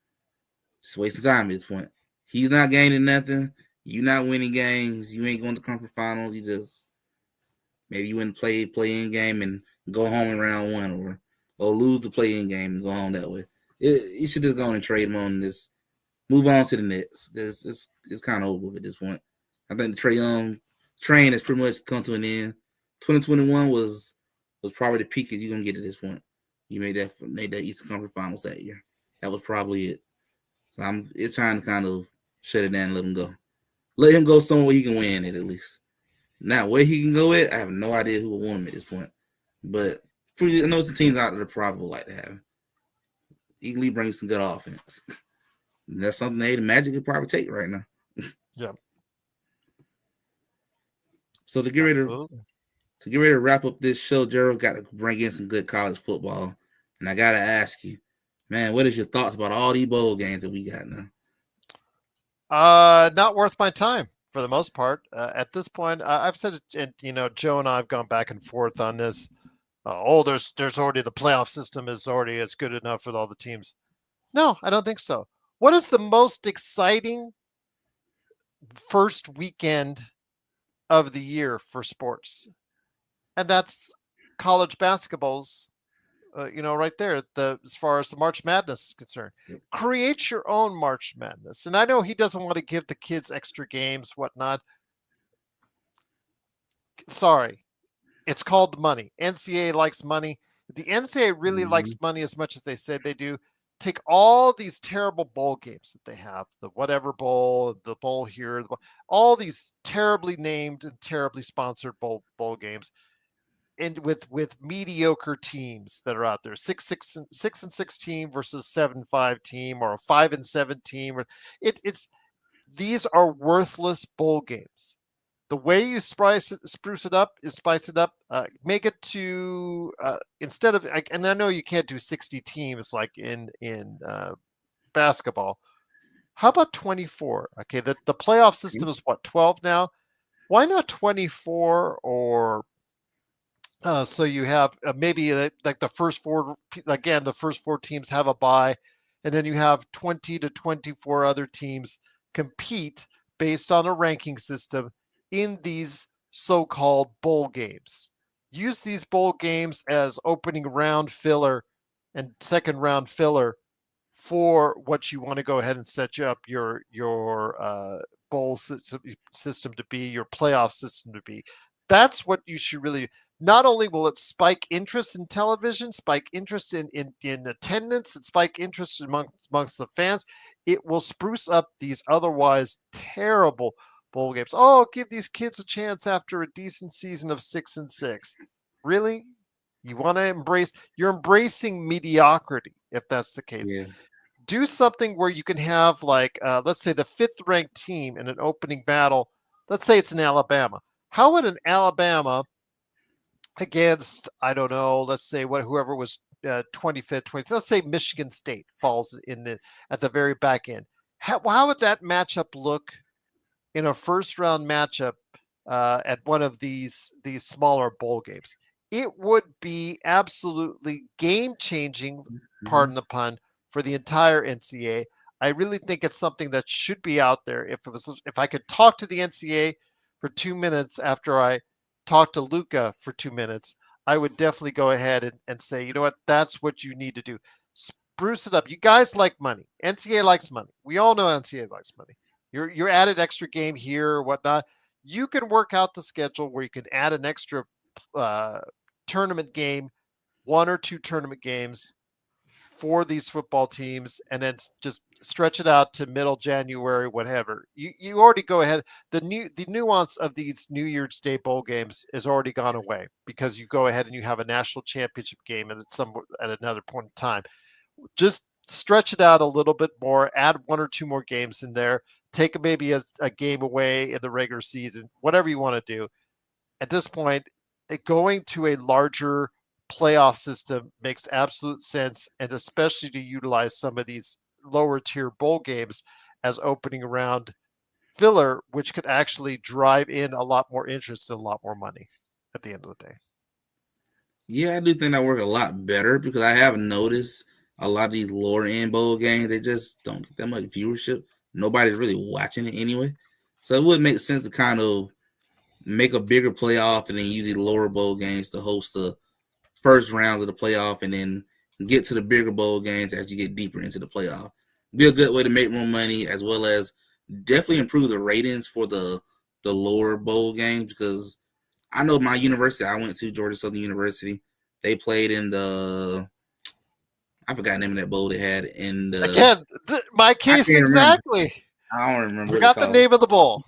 wasting time at this point. He's not gaining nothing. You not winning games. You ain't going to conference finals. You just maybe you win play in game and go home in round one, or lose the play in game and go home that way. You should just go on and trade him on and just move on to the Nets. It's kind of over at this point. I think the Trae Young train has pretty much come to an end. 2021 was probably the peak that you're gonna get at this point. You made that Eastern Conference Finals that year. That was probably it. So it's trying to kind of shut it down and let him go. Let him go somewhere he can win it at least. Now where he can go at, I have no idea who will want him at this point. But I know some teams out there that probably would like to have him. He can bring some good offense. That's something the Magic could probably take right now. Yeah, So absolutely. to get ready to wrap up this show, Gerald, got to bring in some good college football. And I got to ask you, man, what is your thoughts about all these bowl games that we got now? Not worth my time for the most part. At this point, I've said it, and Joe and I have gone back and forth on this. There's already the playoff system is already it's good enough for all the teams. No, I don't think so. What is the most exciting first weekend of the year for sports? And that's college basketball's right there. As far as the March Madness is concerned, Yep. create your own March Madness. And I know he doesn't want to give the kids extra games, whatnot. Sorry, it's called money. NCAA likes money. The NCAA really Mm-hmm. likes money as much as they said they do. Take all these terrible bowl games that they have, the whatever bowl, the bowl here, all these terribly named and terribly sponsored bowl games, and with mediocre teams that are out there, 6-6 team versus 7-5 team, or a 5-7 team. It's these are worthless bowl games. The way you spruce it up is spice it up. Make it to instead of and I know you can't do 60 teams like in basketball. How about 24? Okay, the playoff system is what, 12 now. Why not 24? Or so you have maybe like the first four, again, the first four teams have a bye, and then you have 20 to 24 other teams compete based on a ranking system in these so-called bowl games. Use these bowl games as opening round filler and second round filler for what you want to go ahead and set you up your bowl system to be, your playoff system to be. That's what you should really. Not only will it spike interest in television, spike interest in attendance, and spike interest amongst the fans, it will spruce up these otherwise terrible bowl games. Oh, give these kids a chance after a decent season of 6-6. Really? You want to embrace? You're embracing mediocrity if that's the case. Yeah. Do something where you can have, like, let's say the fifth ranked team in an opening battle. Let's say it's in Alabama. How would an Alabama against, I don't know, let's say whoever was 25th, 20th, let's say Michigan State falls at the very back end. How would that matchup look in a first round matchup at one of these smaller bowl games? It would be absolutely game changing, Mm-hmm. pardon the pun, for the entire NCAA. I really think it's something that should be out there. If I could talk to the NCAA for 2 minutes after I talk to Luka for 2 minutes, I would definitely go ahead and say, you know what, that's what you need to do. spruce it up. You guys like money. NCAA likes money. We all know NCAA likes money. You're added extra game here or whatnot. You can work out the schedule where you can add an extra uh, tournament game, one or two tournament games for these football teams, and then just stretch it out to middle January, whatever. You already go ahead. The nuance of these New Year's Day bowl games is already gone away because you go ahead and you have a national championship game at another point in time. Just stretch it out a little bit more, add one or two more games in there, take maybe a game away in the regular season, whatever you want to do. At this point, going to a larger playoff system makes absolute sense, and especially to utilize some of these lower tier bowl games as opening round filler, which could actually drive in a lot more interest and a lot more money at the end of the day. Yeah, I do think that work a lot better because I have noticed a lot of these lower end bowl games, they just don't get that much viewership. Nobody's really watching it anyway. So it would make sense to kind of make a bigger playoff and then use the lower bowl games to host the first rounds of the playoff and then get to the bigger bowl games as you get deeper into the playoff. Be a good way to make more money as well as definitely improve the ratings for the lower bowl games because I know my university I went to, Georgia Southern University, they played in the I forgot the name of that bowl they had in the Again, my I case can't remember. exactly. I don't remember what it's Forgot the called. name of the bowl.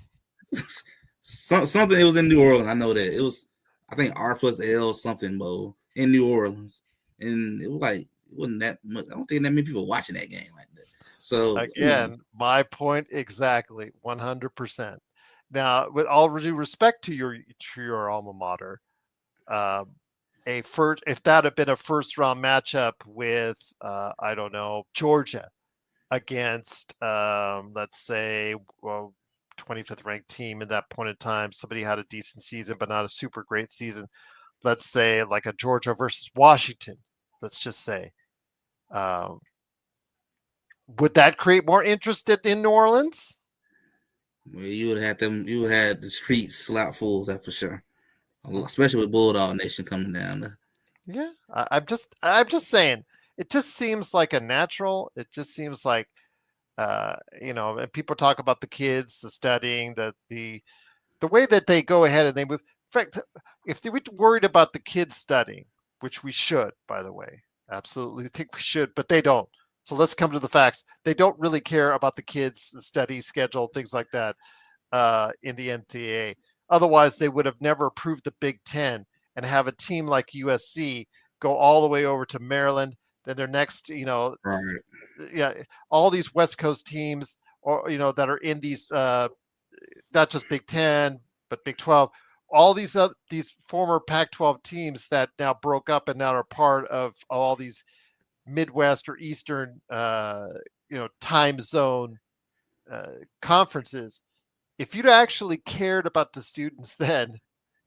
Something it was in New Orleans. I know that. It was I think R plus L something bowl in New Orleans. And it was like it wasn't that much. I don't think that many people watching that game like that. So, Again, my point exactly, 100%. Now, with all due respect to your alma mater, uh, if that had been a first round matchup with I don't know, Georgia against let's say 25th ranked team at that point in time, somebody had a decent season but not a super great season. Let's say like a Georgia versus Washington. Let's just say. Um, would that create more interest in New Orleans? well, you would have them. You would have the streets slap full. That for sure. Especially with Bulldog Nation coming down there. Yeah, I'm just saying. It just seems like a natural. It just seems like and people talk about the kids, the studying, the way that they go ahead and they move. In fact, if they were worried about the kids studying, which we should, by the way, absolutely think we should, but they don't. So let's come to the facts. They don't really care about the kids, the study schedule, things like that in the NCAA. Otherwise, they would have never approved the Big Ten and have a team like USC go all the way over to Maryland. Then their next, Right. yeah, all these West Coast teams, or that are in these not just Big Ten but Big 12. All these former Pac-12 teams that now broke up and now are part of all these Midwest or Eastern, time zone conferences. If you'd actually cared about the students then,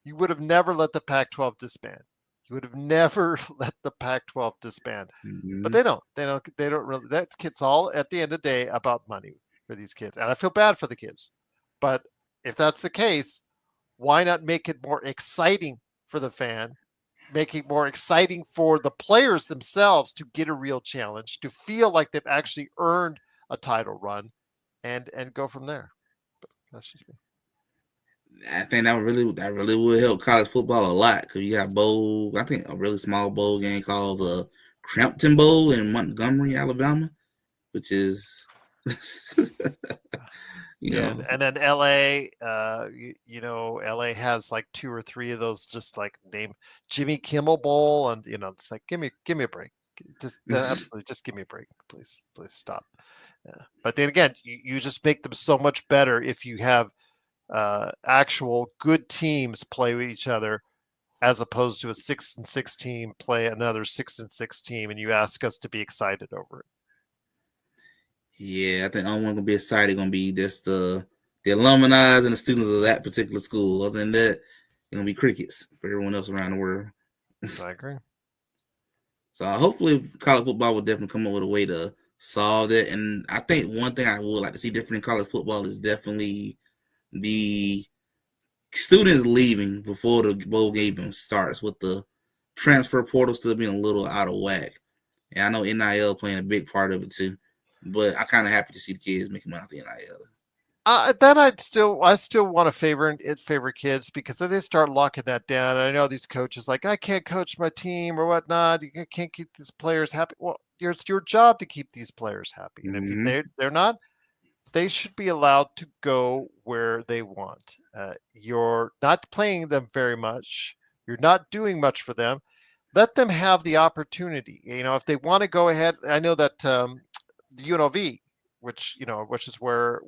you would have never let the Pac-12 disband. You would have never let the Pac-12 disband. But Mm-hmm. they don't. They don't really. That kid's all at the end of the day about money for these kids, and I feel bad for the kids. But if that's the case, why not make it more exciting for the fan? Make it more exciting for the players themselves to get a real challenge, to feel like they've actually earned a title run, and go from there. That's just me. I think that really would help college football a lot because you got bowl. I think a really small bowl game called the Crampton Bowl in Montgomery, Alabama, which is you Yeah, know and then LA, LA has like two or three of those, just like name Jimmy Kimmel Bowl, and it's like give me a break, just absolutely just give me a break, please stop. Yeah. But then again, you just make them so much better if you have actual good teams play with each other, as opposed to a 6-6 team play another 6-6 team, and you ask us to be excited over it. yeah. I think the only one gonna be excited gonna be just the alumni and the students of that particular school. Other than that, it's gonna be crickets for everyone else around the world. I agree. So hopefully, college football will definitely come up with a way to solve that. And I think one thing I would like to see different in college football is definitely the students leaving before the bowl game even starts, with the transfer portal still being a little out of whack. And I know NIL playing a big part of it too. But I kind of happy to see the kids making money off the NIL. Then I still want to favor kids because then they start locking that down. And I know these coaches like I can't coach my team or whatnot. You can't keep these players happy. Well, it's your job to keep these players happy, and if Mm-hmm. they're not, they should be allowed to go where they want. You're not playing them very much. You're not doing much for them. Let them have the opportunity. If they want to go ahead, I know that the UNLV, which is where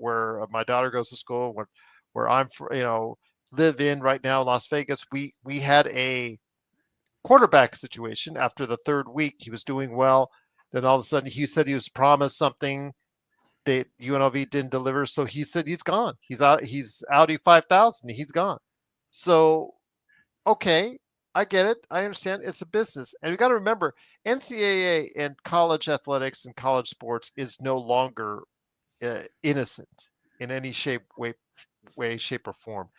my daughter goes to school, where I'm, live in right now, Las Vegas. We had a quarterback situation after the third week. He was doing well. Then all of a sudden, he said he was promised something that UNLV didn't deliver. So he said he's gone. He's out. He's Audi 5,000. He's gone. So okay, I get it. I understand. It's a business, and we got to remember NCAA and college athletics and college sports is no longer innocent in any shape, or form.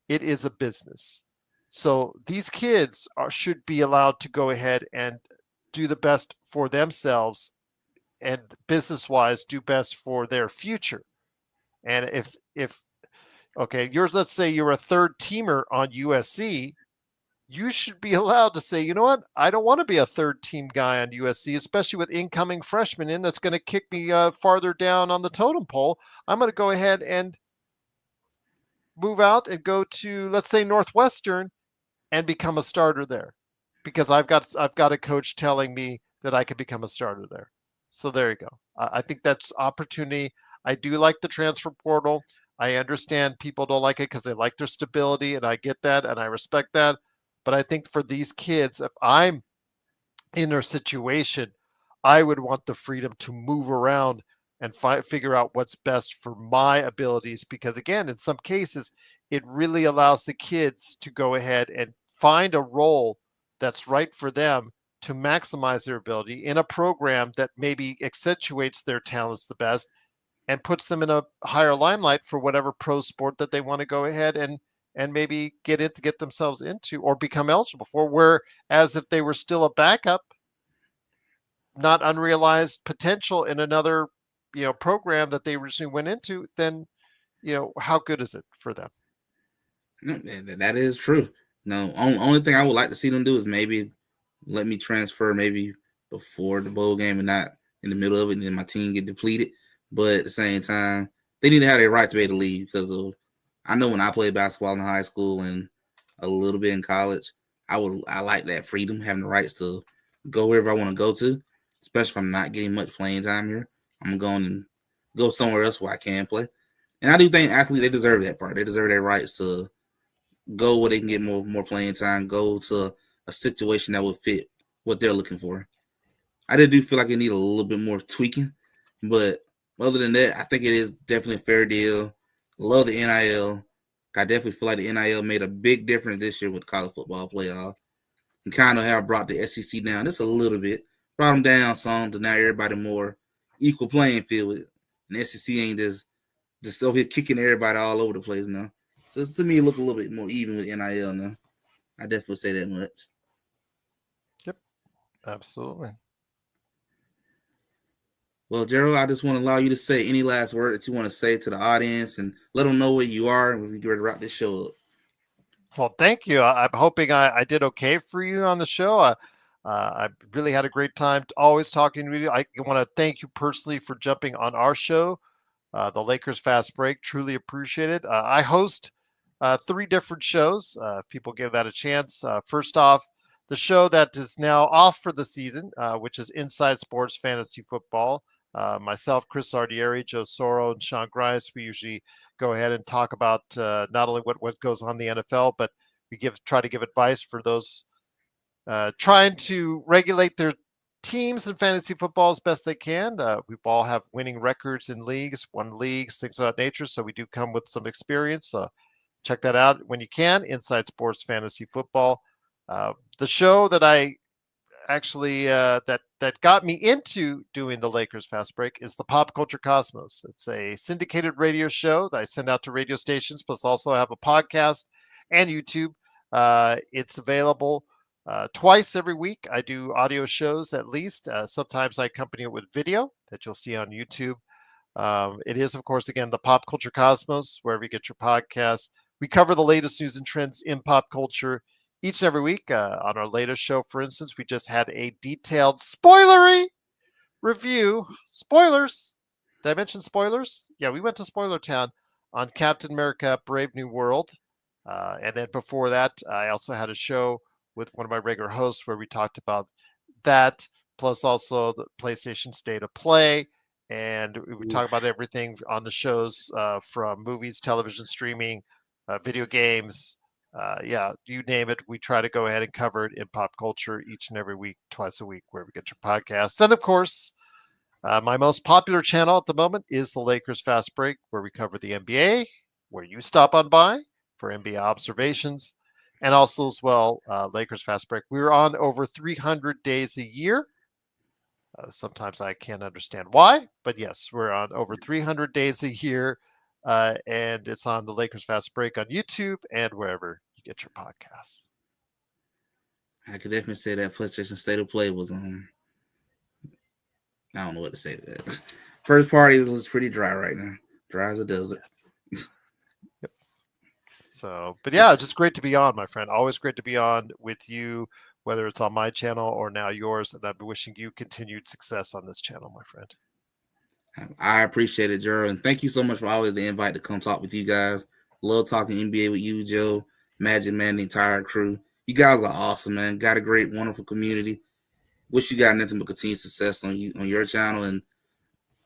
It is a business. So these kids should be allowed to go ahead and do the best for themselves and business wise do best for their future. And if okay, let's say you're a third teamer on USC, you should be allowed to say, you know what, I don't want to be a third team guy on USC, especially with incoming freshmen in that's going to kick me farther down on the totem pole. I'm going to go ahead and move out and go to, let's say, Northwestern and become a starter there because I've got a coach telling me that I could become a starter there. So there you go. I think that's opportunity. I do like the transfer portal. I understand people don't like it because they like their stability, and I get that and I respect that. But I think for these kids, if I'm in their situation, I would want the freedom to move around and figure out what's best for my abilities. Because again, in some cases, it really allows the kids to go ahead and find a role that's right for them to maximize their ability in a program that maybe accentuates their talents the best and puts them in a higher limelight for whatever pro sport that they want to go ahead and maybe get themselves into or become eligible for. Whereas if they were still a backup, not unrealized potential in another program that they originally went into, then how good is it for them? That is true. No, only thing I would like to see them do is maybe let me transfer maybe before the bowl game and not in the middle of it, and then my team get depleted. But at the same time, they need to have their right to be able to leave because of. I know when I played basketball in high school and a little bit in college, I like that freedom, having the rights to go wherever I want to go to, especially if I'm not getting much playing time here. I'm going to go somewhere else where I can play. And I do think athletes they deserve that part. They deserve their rights to go where they can get more playing time, go to a situation that would fit what they're looking for. I do feel like it need a little bit more tweaking, but other than that, I think it is definitely a fair deal. Love the NIL. I definitely feel like the NIL made a big difference this year with college football playoff and kind of have brought the SEC down just a little bit, brought them down some to now everybody more equal playing field with. And the SEC ain't just over here kicking everybody all over the place now. So it's, to me, it look a little bit more even with NIL now. I definitely say that much. Yep, absolutely. Well, Gerald, I just want to allow you to say any last word that you want to say to the audience and let them know where you are and we get ready to wrap this show up. Well, thank you. I'm hoping I did okay for you on the show. I really had a great time always talking to you. I want to thank you personally for jumping on our show, the Lakers Fast Break. Truly appreciate it. I host three different shows. If people give that a chance. First off, the show that is now off for the season, which is Inside Sports Fantasy Football. Myself, Chris Ardieri, Joe Soro, and Sean Grice. We usually go ahead and talk about not only what goes on in the NFL, but we try to give advice for those trying to regulate their teams in fantasy football as best they can. We all have winning records in leagues, won leagues, things of that nature. So we do come with some experience. Check that out when you can. Inside Sports Fantasy Football. The show that I actually that got me into doing the Lakers Fast Break is the Pop Culture Cosmos. It's a syndicated radio show that I send out to radio stations, plus also have a podcast and YouTube. It's available Twice every week, I do audio shows at least. Sometimes I accompany it with video that you'll see on YouTube. It is, of course, again, the Pop Culture Cosmos, wherever you get your podcasts. We cover the latest news and trends in pop culture each and every week. On our latest show, for instance, we just had a detailed spoilery review. Spoilers. Did I mention spoilers? Yeah, we went to Spoiler Town on Captain America Brave New World. And then before that, I also had a show with one of my regular hosts where we talked about that, plus also the PlayStation State of Play. And we talk about everything on the shows from movies, television, streaming, video games. Yeah, you name it. We try to go ahead and cover it in pop culture each and every week, twice a week, where we get your podcasts. Then, of course, my most popular channel at the moment is the Lakers Fast Break, where we cover the NBA, where you stop on by for NBA observations, and also as well, Lakers Fast Break. We're on over 300 days a year. Sometimes I can't understand why, but yes, we're on over 300 days a year, and it's on the Lakers Fast Break on YouTube and wherever you get your podcasts. I could definitely say that PlayStation State of Play was I don't know what to say to that. First party was pretty dry right now, dry as a desert. Yep. So, but yeah, just great to be on, my friend. Always great to be on with you, whether it's on my channel or now yours. And I'm wishing you continued success on this channel, my friend. I appreciate it, Gerald, and thank you so much for always the invite to come talk with you guys. Love talking NBA with you, Joe, Magic Man, the entire crew. You guys are awesome, man. Got a great, wonderful community. Wish you got nothing but continued success on your channel, and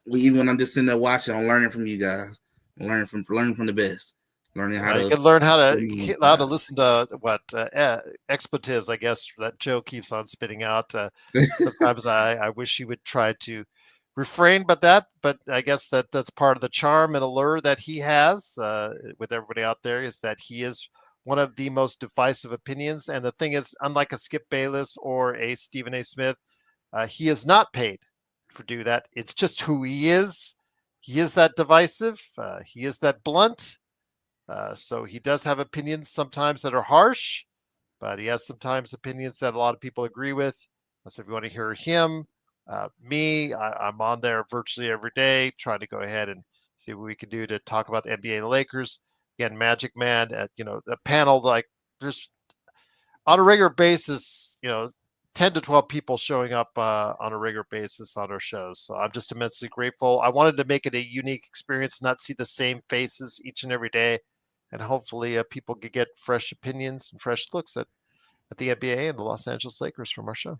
even when I'm just sitting there watching, I'm learning from you guys. I'm learning from the best. Learning how You to can learn how to listen to what expletives, I guess, that Joe keeps on spitting out. Sometimes I wish he would try to refrain, but I guess that's part of the charm and allure that he has with everybody out there, is that he is one of the most divisive opinions. And the thing is, unlike a Skip Bayless or a Stephen A. Smith, he is not paid for do that. It's just who he is. He is that divisive. He is that blunt. So he does have opinions sometimes that are harsh, but he has sometimes opinions that a lot of people agree with. So if you want to hear him, I'm on there virtually every day, trying to go ahead and see what we can do to talk about the NBA and the Lakers. Again, Magic Man, the panel, like there's on a regular basis, 10 to 12 people showing up on a regular basis on our shows. So I'm just immensely grateful. I wanted to make it a unique experience, not see the same faces each and every day. And hopefully people could get fresh opinions and fresh looks at the NBA and the Los Angeles Lakers from our show.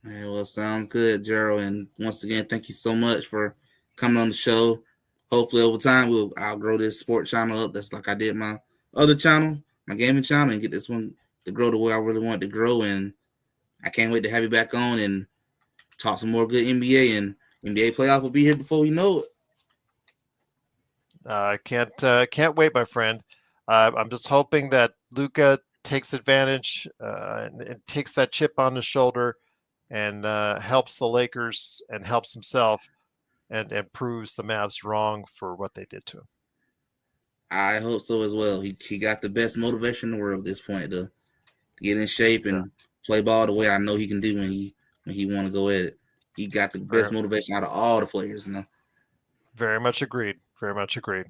Man, well, sounds good, Gerald. And once again, thank you so much for coming on the show. Hopefully, over time, I'll grow this sport channel up. That's like I did my other channel, my gaming channel, and get this one to grow the way I really want it to grow. And I can't wait to have you back on and talk some more good NBA. And NBA playoff will be here before we know it. Can't wait, my friend. I'm just hoping that Luka takes advantage and takes that chip on his shoulder and helps the Lakers and helps himself and proves the Mavs wrong for what they did to him. I hope so as well. He got the best motivation in the world at this point to get in shape and play ball the way I know he can do when he want to go at it. He got the best motivation out of all the players now. Very much agreed. Very much agreed.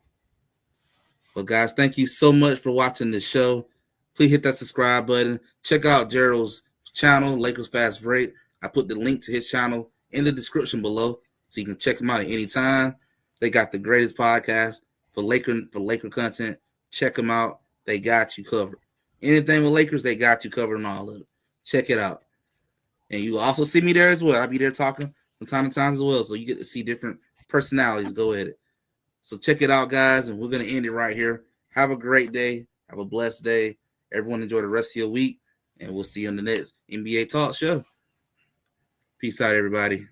Well, guys, thank you so much for watching the show. Please hit that subscribe button. Check out Gerald's channel, Lakers Fast Break. I put the link to his channel in the description below, so you can check him out at any time. They got the greatest podcast for Laker content. Check them out. They got you covered. Anything with Lakers, they got you covered and all of it. Check it out. And you will also see me there as well. I'll be there talking from time to time as well, so you get to see different personalities go at it. So check it out, guys, and we're going to end it right here. Have a great day. Have a blessed day. Everyone enjoy the rest of your week, and we'll see you on the next NBA Talk show. Peace out, everybody.